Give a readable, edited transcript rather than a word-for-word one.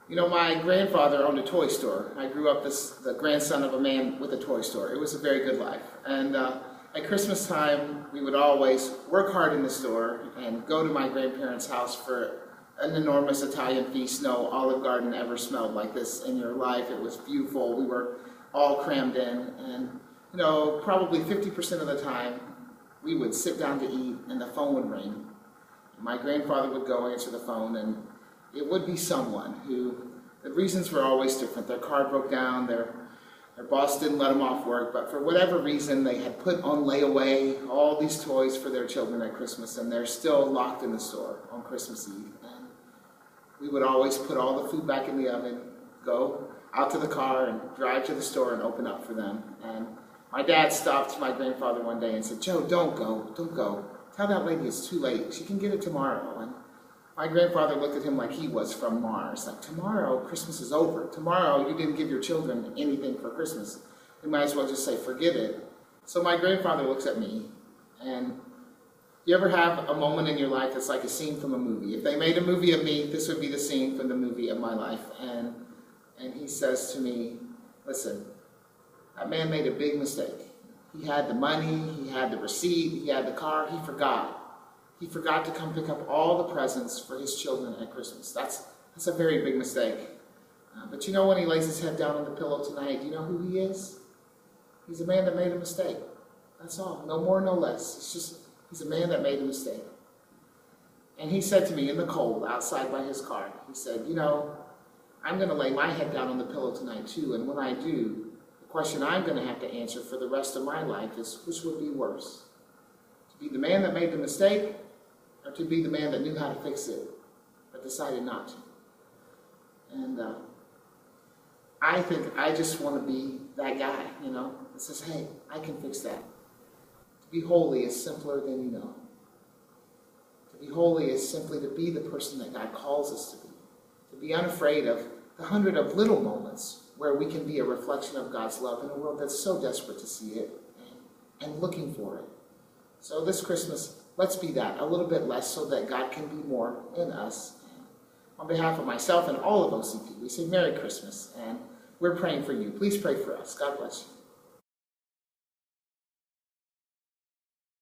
You know, my grandfather owned a toy store. I grew up as the grandson of a man with a toy store. It was a very good life. And at Christmas time, we would always work hard in the store and go to my grandparents' house for an enormous Italian feast. No Olive Garden ever smelled like this in your life. It was beautiful. We were all crammed in. And, you know, probably 50% of the time, we would sit down to eat and the phone would ring. My grandfather would go answer the phone, and it would be someone who, the reasons were always different. Their car broke down, their boss didn't let them off work, but for whatever reason, they had put on layaway all these toys for their children at Christmas, and they're still locked in the store on Christmas Eve. And we would always put all the food back in the oven, go out to the car, and drive to the store and open up for them. And my dad stopped my grandfather one day and said, "Joe, don't go. Tell that lady it's too late. She can get it tomorrow." And my grandfather looked at him like he was from Mars. Like, tomorrow, Christmas is over. Tomorrow, you didn't give your children anything for Christmas. You might as well just say, forget it. So my grandfather looks at me, and you ever have a moment in your life that's like a scene from a movie? If they made a movie of me, this would be the scene from the movie of my life. And he says to me, "Listen, that man made a big mistake. He had the money, he had the receipt, he had the car, he forgot. He forgot to come pick up all the presents for his children at Christmas. That's a very big mistake. But you know, when he lays his head down on the pillow tonight, do you know who he is? He's a man that made a mistake. That's all. No more, no less. It's just, he's a man that made a mistake." And he said to me in the cold outside by his car, he said, "You know, I'm going to lay my head down on the pillow tonight too, and when I do, the question I'm going to have to answer for the rest of my life is, which would be worse? To be the man that made the mistake, or to be the man that knew how to fix it, but decided not to?" And I think I just want to be that guy, you know, that says, hey, I can fix that. To be holy is simpler than you know. To be holy is simply to be the person that God calls us to be. To be unafraid of the 100 of little moments where we can be a reflection of God's love in a world that's so desperate to see it and looking for it. So this Christmas, let's be that, a little bit less so that God can be more in us. And on behalf of myself and all of OCP, we say Merry Christmas, and we're praying for you. Please pray for us. God bless you.